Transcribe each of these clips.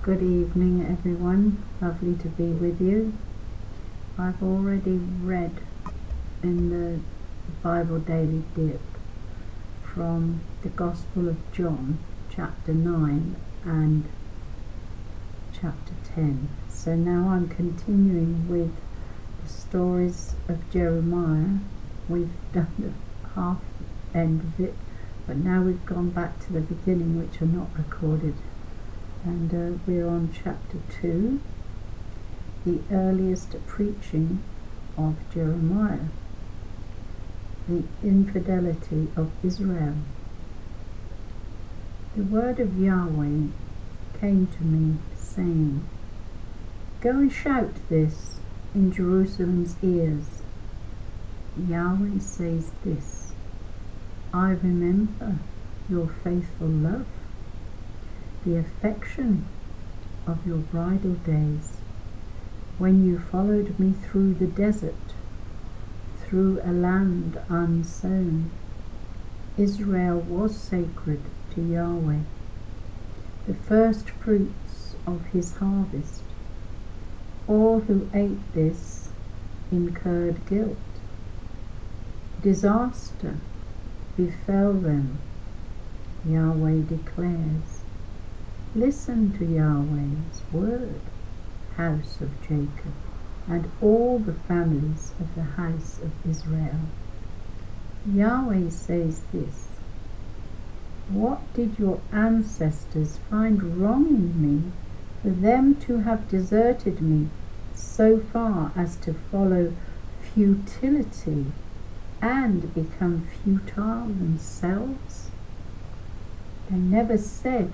Good evening, everyone. Lovely to be with you. I've already read in the Bible Daily Dip from the Gospel of John, chapter 9 and chapter 10. So now I'm continuing with the stories of Jeremiah. We've done the half end of it, but now we've gone back to the beginning, which are not recorded. And we're on chapter 2, the earliest preaching of Jeremiah, the infidelity of Israel. The word of Yahweh came to me, saying, "Go and shout this in Jerusalem's ears. Yahweh says this, I remember your faithful love, the affection of your bridal days, when you followed me through the desert, through a land unsown. Israel was sacred to Yahweh, the first fruits of his harvest. All who ate this incurred guilt. Disaster befell them, Yahweh declares. Listen to Yahweh's word, house of Jacob, and all the families of the house of Israel. Yahweh says this, what did your ancestors find wrong in me, for them to have deserted me so far as to follow futility and become futile themselves? They never said,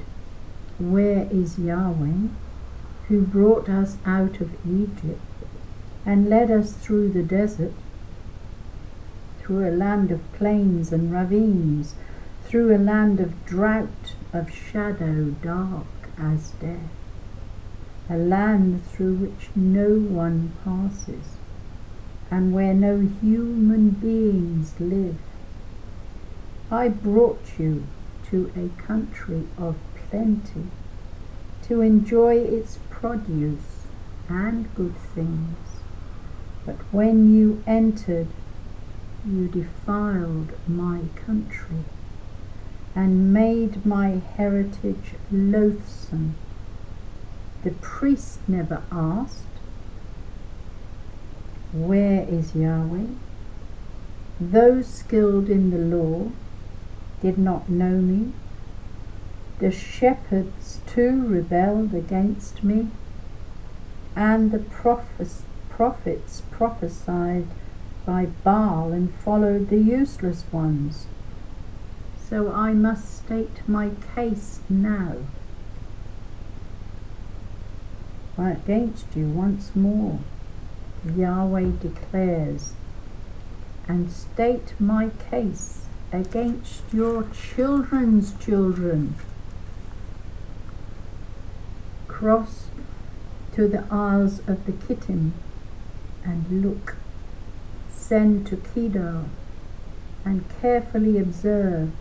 where is Yahweh, who brought us out of Egypt and led us through the desert, through a land of plains and ravines, through a land of drought, of shadow dark as death, a land through which no one passes, and where no human beings live. I brought you to a country of plenty, to enjoy its produce and good things. But when you entered, you defiled my country and made my heritage loathsome. The priest never asked, where is Yahweh? Those skilled in the law did not know me. The shepherds too rebelled against me, and the prophets prophesied by Baal and followed the useless ones. So I must state my case now against you once more, Yahweh declares, and state my case against your children's children. Cross to the Isles of the Kittim and look. Send to Kedar and carefully observe.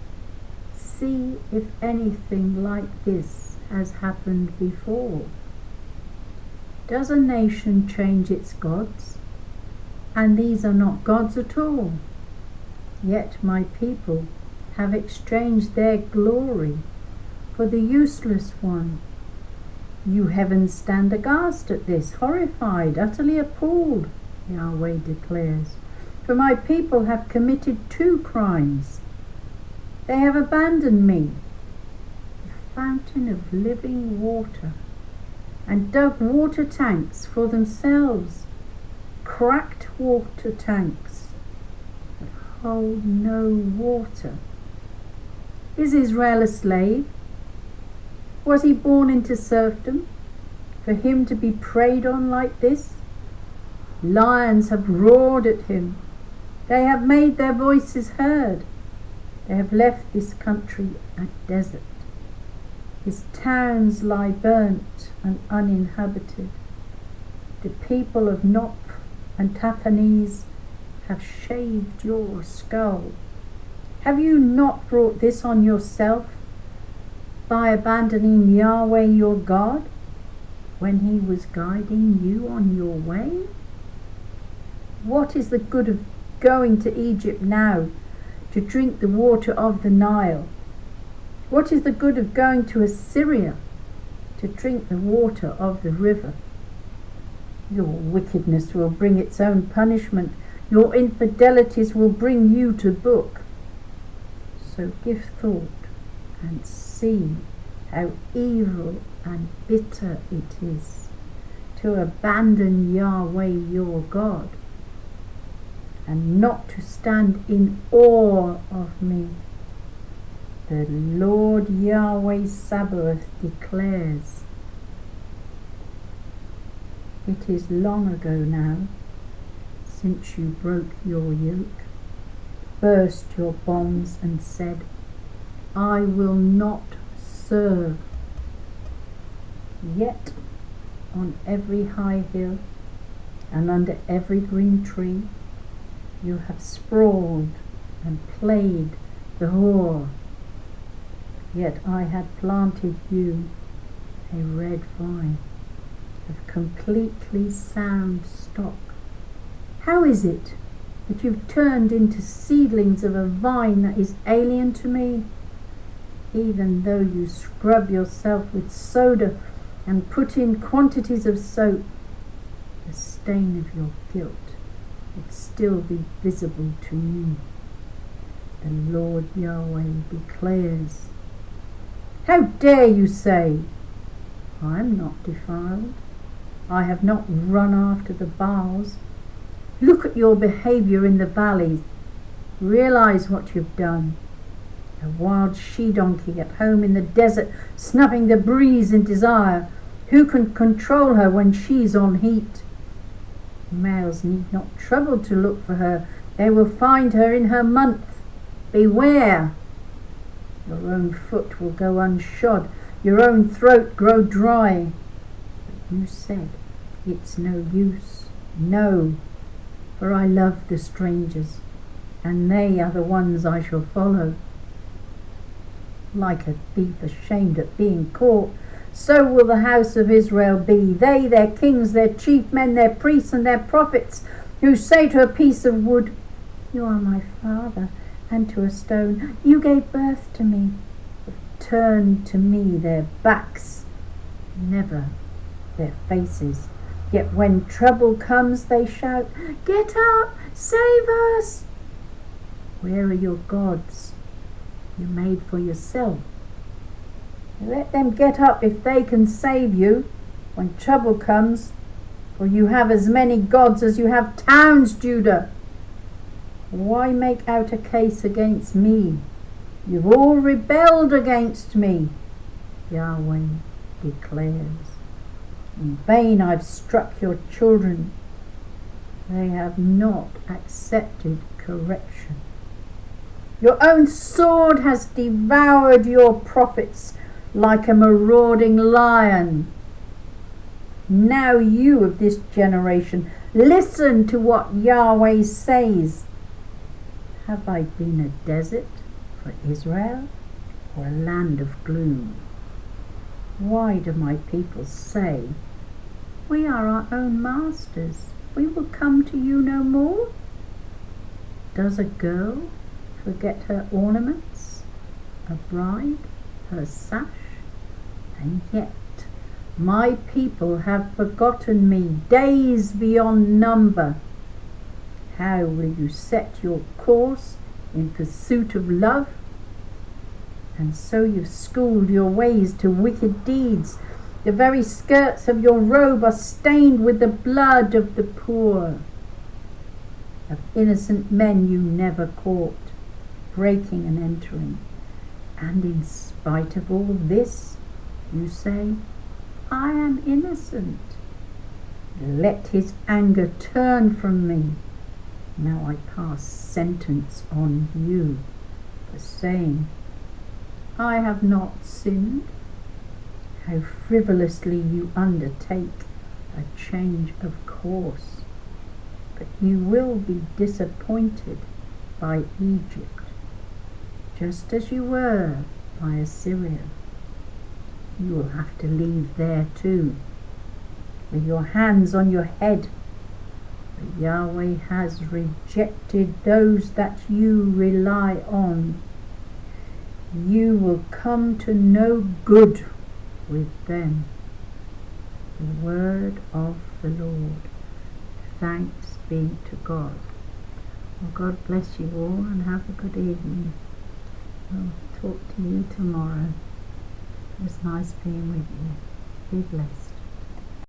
See if anything like this has happened before. Does a nation change its gods? And these are not gods at all. Yet my people have exchanged their glory for the useless one. You heavens stand aghast at this, horrified, utterly appalled, Yahweh declares. For my people have committed two crimes. They have abandoned me, the fountain of living water, and dug water tanks for themselves, cracked water tanks that hold no water. Is Israel a slave? Was he born into serfdom, for him to be preyed on like this? Lions have roared at him. They have made their voices heard. They have left this country a desert. His towns lie burnt and uninhabited. The people of Noph and Taphanes have shaved your skull. Have you not brought this on yourself by abandoning Yahweh your God? when he was guiding you on your way? What is the good of going to Egypt now to drink the water of the Nile? What is the good of going to Assyria to drink the water of the river? Your wickedness will bring its own punishment. Your infidelities will bring you to book. So give thought and see how evil and bitter it is to abandon Yahweh your God and not to stand in awe of me. The Lord Yahweh Sabaoth declares. It is long ago now since you broke your yoke, burst your bonds and said, I will not serve. Yet on every high hill and under every green tree you have sprawled and played the whore. Yet I had planted you a red vine of completely sound stock. How is it that you've turned into seedlings of a vine that is alien to me? Even though you scrub yourself with soda and put in quantities of soap, the stain of your guilt would still be visible to me. The Lord Yahweh declares. How dare you say, I am not defiled. I have not run after the Baals. Look at your behavior in the valleys. Realize what you've done. A wild she-donkey at home in the desert, snuffing the breeze in desire. Who can control her when she's on heat? Males need not trouble to look for her. They will find her in her month. Beware! Your own foot will go unshod, your own throat grow dry. But you said, it's no use. No, for I love the strangers, and they are the ones I shall follow. Like a thief ashamed at being caught, so will the house of Israel be. They, their kings, their chief men, their priests and their prophets, who say to a piece of wood, you are my father, and to a stone, you gave birth to me. Turn to me their backs, never their faces. Yet when trouble comes they shout, get up, save us. Where are your gods you made for yourself? Let them get up if they can save you when trouble comes, for you have as many gods as you have towns, Judah. Why make out a case against me? You've all rebelled against me, Yahweh declares. In vain I've struck your children. They have not accepted correction. Your own sword has devoured your prophets like a marauding lion. Now you of this generation, listen to what Yahweh says. Have I been a desert for Israel, or a land of gloom? Why do my people say, we are our own masters, we will come to you no more? Does a girl forget her ornaments, a bride her sash? And yet my people have forgotten me, days beyond number. How will you set your course in pursuit of love? And so you've schooled your ways to wicked deeds. The very skirts of your robe are stained with the blood of the poor. Of innocent men you never caught, breaking and entering. And in spite of all this, you say, I am innocent. Let his anger turn from me. Now I pass sentence on you for saying, I have not sinned. How frivolously you undertake a change of course. But you will be disappointed by Egypt, just as you were by Assyria. You will have to leave there too. with your hands on your head. But Yahweh has rejected those that you rely on. You will come to no good with them. The word of the Lord. Thanks be to God. Well, God bless you all and have a good evening. I'll talk to you tomorrow. It was nice being with you. Be blessed.